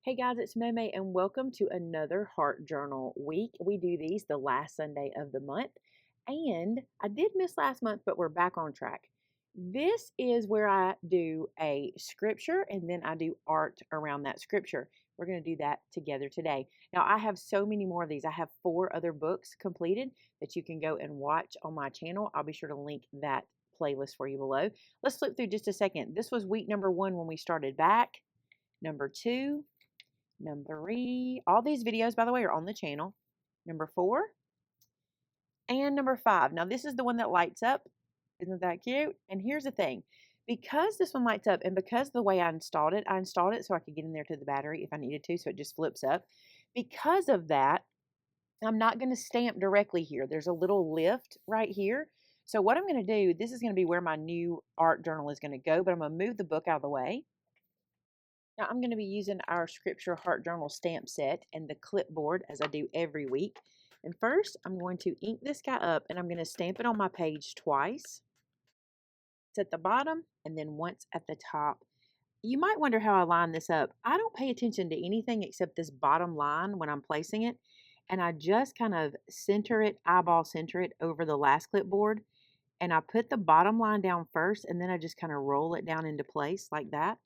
Hey guys, it's Maymay and welcome to another Heart Journal week. We do these the last Sunday of the month. And I did miss last month, but we're back on track. This is where I do a scripture and then I do art around that scripture. We're going to do that together today. Now, I have so many more of these. I have 4 other books completed that you can go and watch on my channel. I'll be sure to link that playlist for you below. Let's flip through just a second. This was week number 1 when we started back. Number 2. Number 3, all these videos, by the way, are on the channel. Number 4 and number 5. Now, this is the one that lights up. Isn't that cute? And here's the thing. Because this one lights up and because the way I installed it so I could get in there to the battery if I needed to, so it just flips up. Because of that, I'm not going to stamp directly here. There's a little lift right here. So what I'm going to do, this is going to be where my new art journal is going to go, but I'm going to move the book out of the way. Now I'm going to be using our Scripture Heart Journal stamp set and the clipboard as I do every week. And first I'm going to ink this guy up and I'm going to stamp it on my page twice. It's at the bottom and then once at the top. You might wonder how I line this up. I don't pay attention to anything except this bottom line when I'm placing it. And I just kind of center it, eyeball center it over the last clipboard. And I put the bottom line down first and then I just kind of roll it down into place like that.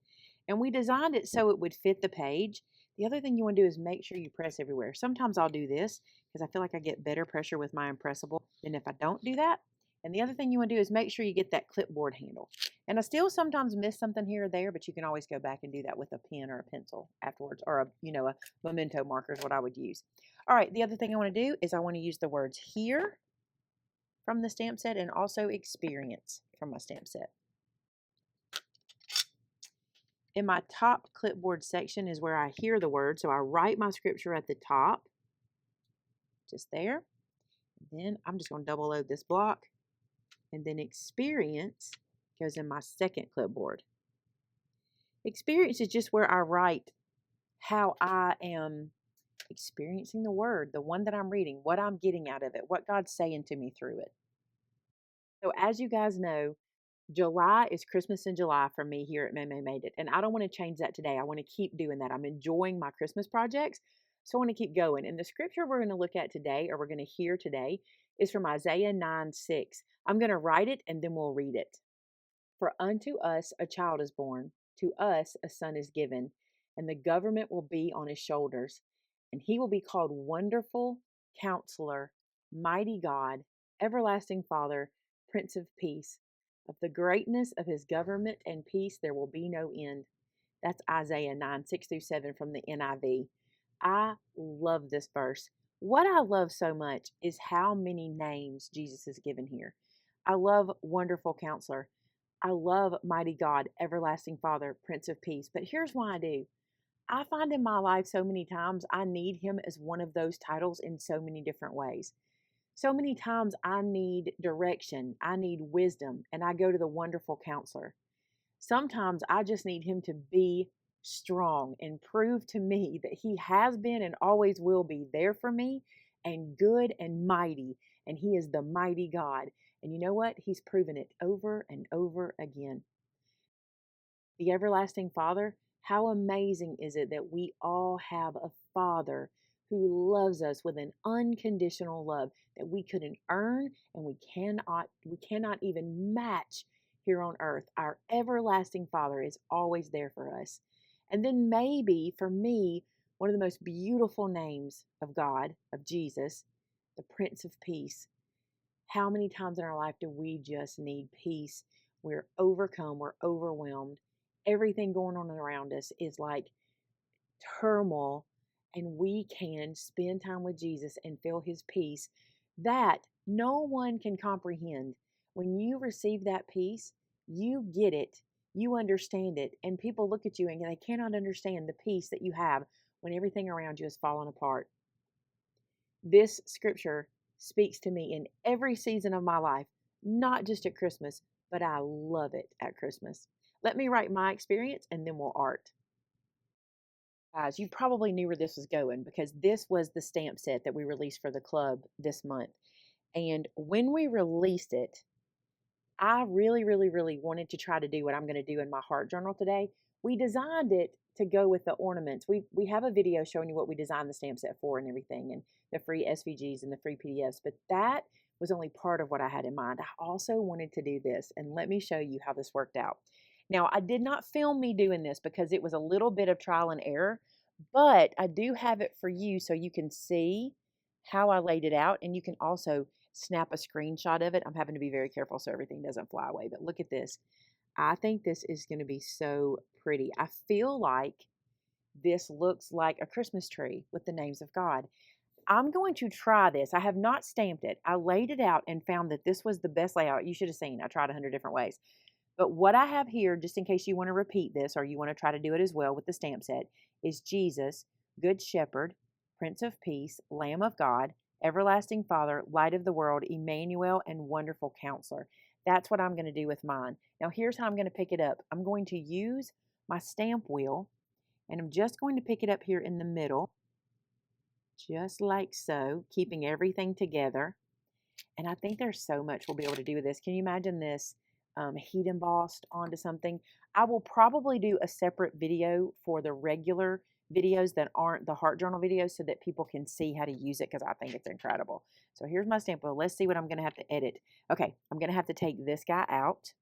And we designed it so it would fit the page. The other thing you want to do is make sure you press everywhere. Sometimes I'll do this because I feel like I get better pressure with my impressible than if I don't do that. And the other thing you want to do is make sure you get that clipboard handle. And I still sometimes miss something here or there, but you can always go back and do that with a pen or a pencil afterwards, or a memento marker is what I would use. All right, the other thing I want to do is I want to use the words here from the stamp set and also experience from my stamp set. In my top clipboard section is where I hear the word. So I write my scripture at the top, just there. And then I'm just going to double load this block. And then experience goes in my second clipboard. Experience is just where I write how I am experiencing the word, the one that I'm reading, what I'm getting out of it, what God's saying to me through it. So as you guys know, July is Christmas in July for me here at Maymay Made It. And I don't want to change that today. I want to keep doing that. I'm enjoying my Christmas projects, so I want to keep going. And the scripture we're going to look at today, or we're going to hear today, is from Isaiah 9:6. I'm going to write it and then we'll read it. For unto us a child is born, to us a son is given, and the government will be on his shoulders. And he will be called Wonderful Counselor, Mighty God, Everlasting Father, Prince of Peace. Of the greatness of his government and peace there will be no end. That's Isaiah 9:6-7 from the NIV. I love this verse. What I love so much is how many names Jesus is given here. I love Wonderful Counselor. I love Mighty God, Everlasting Father, Prince of Peace. But here's why I do. I find in my life so many times I need him as one of those titles in so many different ways. So many times I need direction, I need wisdom, and I go to the Wonderful Counselor. Sometimes I just need him to be strong and prove to me that he has been and always will be there for me and good and mighty, and he is the mighty God. And you know what? He's proven it over and over again. The Everlasting Father, how amazing is it that we all have a Father who loves us with an unconditional love that we couldn't earn and we cannot even match here on earth. Our everlasting Father is always there for us. And then maybe for me, one of the most beautiful names of God, of Jesus, the Prince of Peace. How many times in our life do we just need peace? We're overcome, we're overwhelmed. Everything going on around us is like turmoil, and we can spend time with Jesus and feel his peace that no one can comprehend. When you receive that peace, you get it, you understand it, and people look at you and they cannot understand the peace that you have when everything around you is falling apart. This scripture speaks to me in every season of my life, not just at Christmas, but I love it at Christmas. Let me write my experience and then we'll art. Guys, you probably knew where this was going because this was the stamp set that we released for the club this month. And when we released it, I really, really, really wanted to try to do what I'm going to do in my heart journal today. We designed it to go with the ornaments. We have a video showing you what we designed the stamp set for and everything, and the free SVGs and the free PDFs, but that was only part of what I had in mind. I also wanted to do this, and let me show you how this worked out. Now, I did not film me doing this because it was a little bit of trial and error, but I do have it for you so you can see how I laid it out, and you can also snap a screenshot of it. I'm having to be very careful so everything doesn't fly away, but look at this. I think this is going to be so pretty. I feel like this looks like a Christmas tree with the names of God. I'm going to try this. I have not stamped it. I laid it out and found that this was the best layout. You should have seen. I tried 100 different ways. But what I have here, just in case you want to repeat this or you want to try to do it as well with the stamp set, is Jesus, Good Shepherd, Prince of Peace, Lamb of God, Everlasting Father, Light of the World, Emmanuel, and Wonderful Counselor. That's what I'm going to do with mine. Now, here's how I'm going to pick it up. I'm going to use my stamp wheel, and I'm just going to pick it up here in the middle, just like so, keeping everything together. And I think there's so much we'll be able to do with this. Can you imagine this heat embossed onto something? I will probably do a separate video for the regular videos that aren't the heart journal videos so that people can see how to use it, because I think it's incredible. So here's my stamp wheel. Let's see what I'm going to have to edit. Okay, I'm going to have to take this guy out.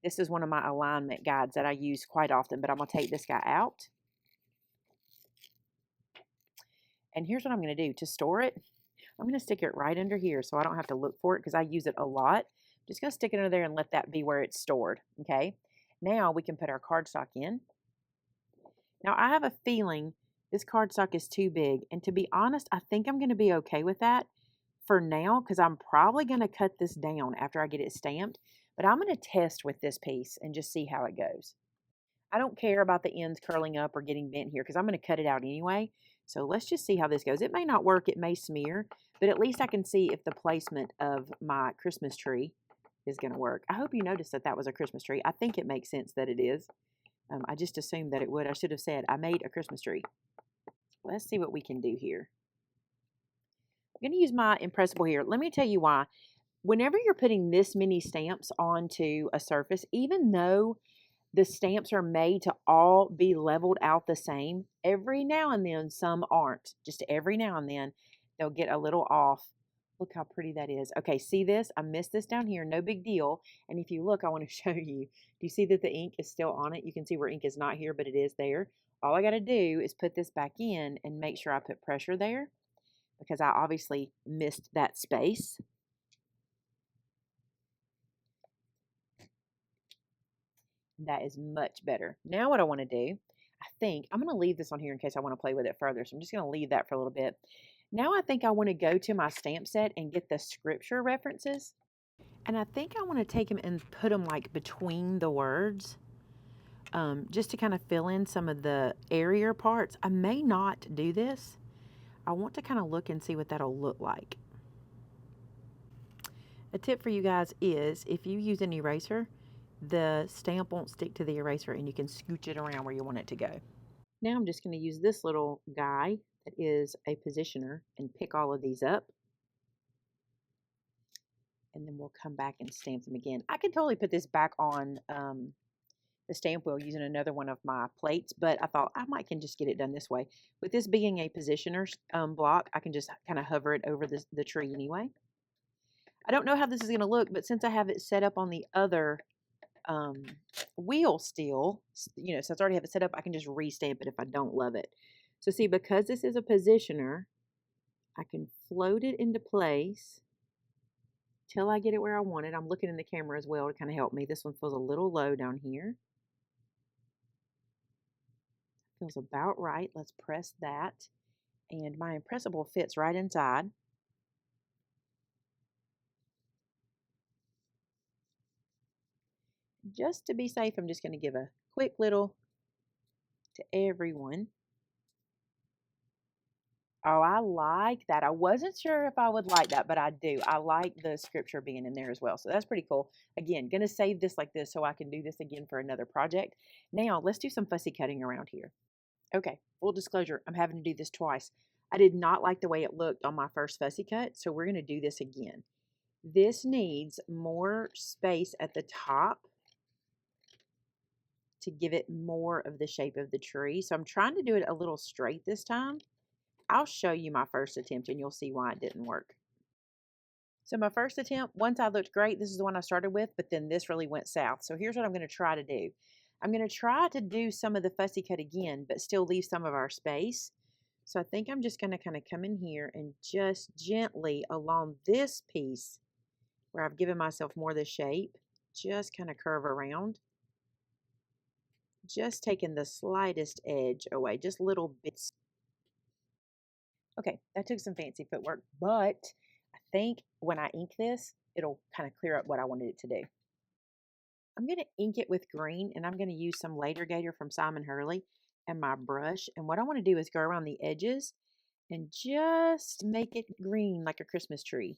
This is one of my alignment guides that I use quite often, but I'm going to take this guy out. And here's what I'm going to do. To store it, I'm going to stick it right under here so I don't have to look for it because I use it a lot. I'm just going to stick it under there and let that be where it's stored. Okay. Now we can put our cardstock in. Now I have a feeling this cardstock is too big. And to be honest, I think I'm going to be okay with that for now because I'm probably going to cut this down after I get it stamped. But I'm going to test with this piece and just see how it goes. I don't care about the ends curling up or getting bent here because I'm going to cut it out anyway. So let's just see how this goes. It may not work, it may smear, but at least I can see if the placement of my Christmas tree is going to work. I hope you noticed that that was a Christmas tree. I think it makes sense that it is. I just assumed that it would. I should have said I made a Christmas tree. Let's see what we can do here. I'm going to use my impressible here. Let me tell you why. Whenever you're putting this many stamps onto a surface, even though the stamps are made to all be leveled out the same, every now and then some aren't. Just every now and then they'll get a little off. Look how pretty that is. Okay, see this? I missed this down here. No big deal. And if you look, I want to show you. Do you see that the ink is still on it? You can see where ink is not here, but it is there. All I got to do is put this back in and make sure I put pressure there because I obviously missed that space. That is much better. Now what I want to do, I think, I'm going to leave this on here in case I want to play with it further. So I'm just going to leave that for a little bit. Now I think I want to go to my stamp set and get the scripture references. And I think I want to take them and put them like between the words. Just to kind of fill in some of the airier parts. I may not do this. I want to kind of look and see what that'll look like. A tip for you guys is if you use an eraser, the stamp won't stick to the eraser and you can scooch it around where you want it to go. Now I'm just going to use this little guy that is a positioner and pick all of these up. And then we'll come back and stamp them again. I can totally put this back on the stamp wheel using another one of my plates, but I thought I might can just get it done this way. With this being a positioner block, I can just kind of hover it over the tree anyway. I don't know how this is going to look, but since I have it set up on the other wheel still, you know, since I already have it set up, I can just restamp it if I don't love it. So see, because this is a positioner, I can float it into place till I get it where I want it. I'm looking in the camera as well to kind of help me. This one feels a little low down here. Feels about right. Let's press that. And my impressible fits right inside. Just to be safe, I'm just going to give a quick little to everyone. Oh, I like that. I wasn't sure if I would like that, but I do. I like the scripture being in there as well. So that's pretty cool. Again, going to save this like this so I can do this again for another project. Now, let's do some fussy cutting around here. Okay, full disclosure, I'm having to do this twice. I did not like the way it looked on my first fussy cut, so we're going to do this again. This needs more space at the top. to give it more of the shape of the tree. So I'm trying to do it a little straight this time. I'll show you my first attempt and you'll see why it didn't work. So my first attempt, one side looked great. This is the one I started with, but then this really went south. So here's what I'm going to try to do. I'm going to try to do some of the fussy cut again, but still leave some of our space. So I think I'm just going to kind of come in here and just gently along this piece where I've given myself more of the shape, just kind of curve around. Just taking the slightest edge away, just little bits. Okay, that took some fancy footwork, but I think when I ink this, it'll kind of clear up what I wanted it to do. I'm going to ink it with green, and I'm going to use some Later Gator from Simon Hurley and my brush. And what I want to do is go around the edges and just make it green like a Christmas tree.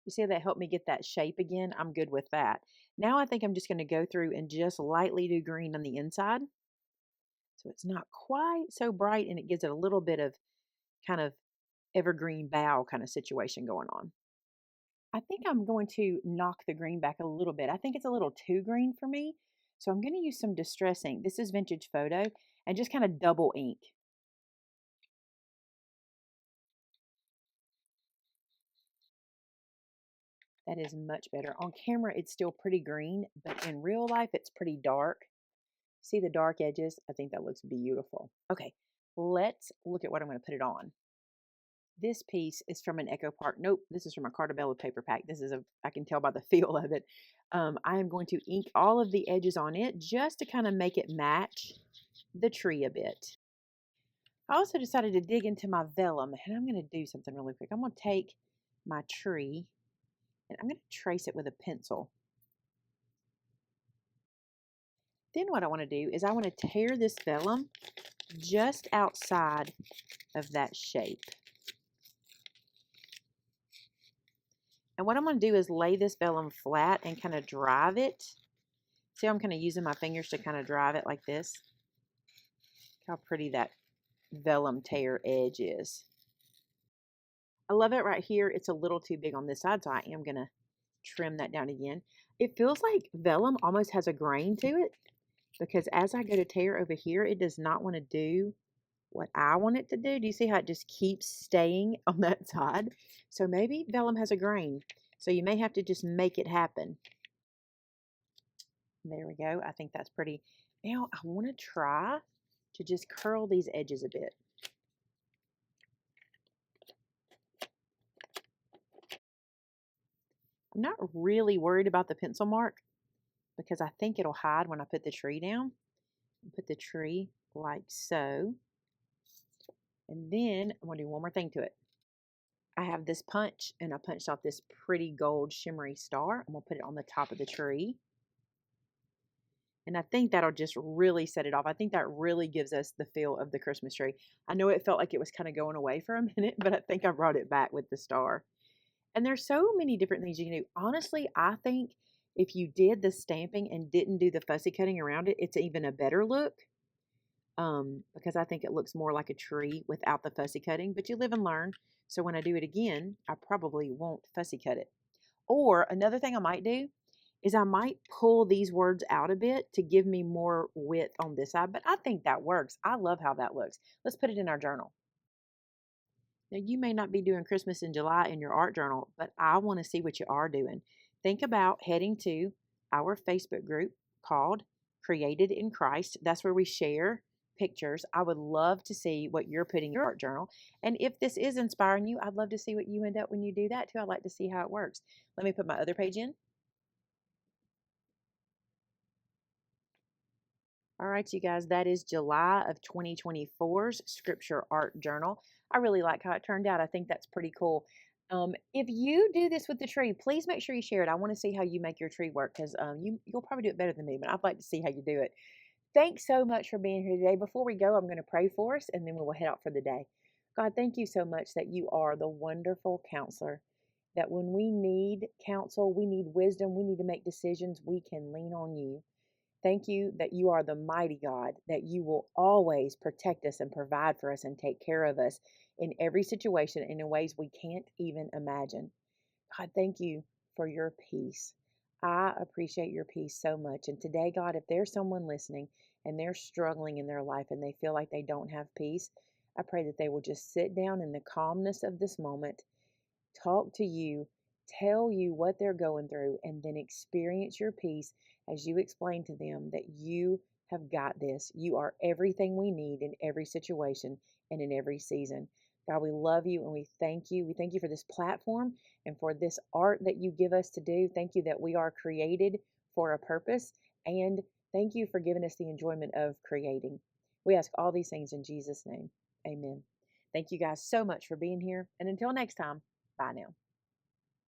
You see that helped me get that shape again? I'm good with that. Now I think I'm just going to go through and just lightly do green on the inside. So it's not quite so bright and it gives it a little bit of kind of evergreen bough kind of situation going on. I think I'm going to knock the green back a little bit. I think it's a little too green for me. So I'm going to use some Distress ink. This is Vintage Photo and just kind of double ink. That is much better. On camera, it's still pretty green, but in real life, it's pretty dark. See the dark edges? I think that looks beautiful. Okay, let's look at what I'm going to put it on. This piece is from an Echo Park. Nope, this is from a Cartabella paper pack. This is I can tell by the feel of it. I am going to ink all of the edges on it just to kind of make it match the tree a bit. I also decided to dig into my vellum, and I'm going to do something really quick. I'm going to take my tree, and I'm going to trace it with a pencil. Then what I want to do is I want to tear this vellum just outside of that shape. And what I'm going to do is lay this vellum flat and kind of drive it. See how I'm kind of using my fingers to kind of drive it like this? How pretty that vellum tear edge is. I love it right here. It's a little too big on this side, so I am going to trim that down again. It feels like vellum almost has a grain to it because as I go to tear over here, it does not want to do what I want it to do. Do you see how it just keeps staying on that side? So maybe vellum has a grain. So you may have to just make it happen. There we go. I think that's pretty. Now I want to try to just curl these edges a bit. I'm not really worried about the pencil mark because I think it'll hide when I put the tree down. Put the tree like so. And then I'm going to do one more thing to it. I have this punch, and I punched off this pretty gold shimmery star. I'm going to put it on the top of the tree. And I think that'll just really set it off. I think that really gives us the feel of the Christmas tree. I know it felt like it was kind of going away for a minute, but I think I brought it back with the star. And there's so many different things you can do. Honestly, I think if you did the stamping and didn't do the fussy cutting around it, it's even a better look. Because I think it looks more like a tree without the fussy cutting, but you live and learn. So when I do it again, I probably won't fussy cut it. Or another thing I might do is I might pull these words out a bit to give me more width on this side, but I think that works. I love how that looks. Let's put it in our journal. Now, you may not be doing Christmas in July in your art journal, but I want to see what you are doing. Think about heading to our Facebook group called Created in Christ. That's where we share pictures. I would love to see what you're putting in your art journal. And if this is inspiring you, I'd love to see what you end up when you do that too. I'd like to see how it works. Let me put my other page in. All right, you guys, that is July of 2024's Scripture Art Journal. I really like how it turned out. I think that's pretty cool. If you do this with the tree, please make sure you share it. I want to see how you make your tree work because you'll probably do it better than me, but I'd like to see how you do it. Thanks so much for being here today. Before we go, I'm going to pray for us, and then we will head out for the day. God, thank you so much that you are the wonderful counselor, that when we need counsel, we need wisdom, we need to make decisions, we can lean on you. Thank you that you are the mighty God, that you will always protect us and provide for us and take care of us in every situation and in ways we can't even imagine. God, thank you for your peace. I appreciate your peace so much. And today, God, if there's someone listening and they're struggling in their life and they feel like they don't have peace, I pray that they will just sit down in the calmness of this moment, talk to you, tell you what they're going through, and then experience your peace as you explain to them that you have got this. You are everything we need in every situation and in every season. God, we love you and we thank you. We thank you for this platform and for this art that you give us to do. Thank you that we are created for a purpose. And thank you for giving us the enjoyment of creating. We ask all these things in Jesus' name. Amen. Thank you guys so much for being here. And until next time, bye now.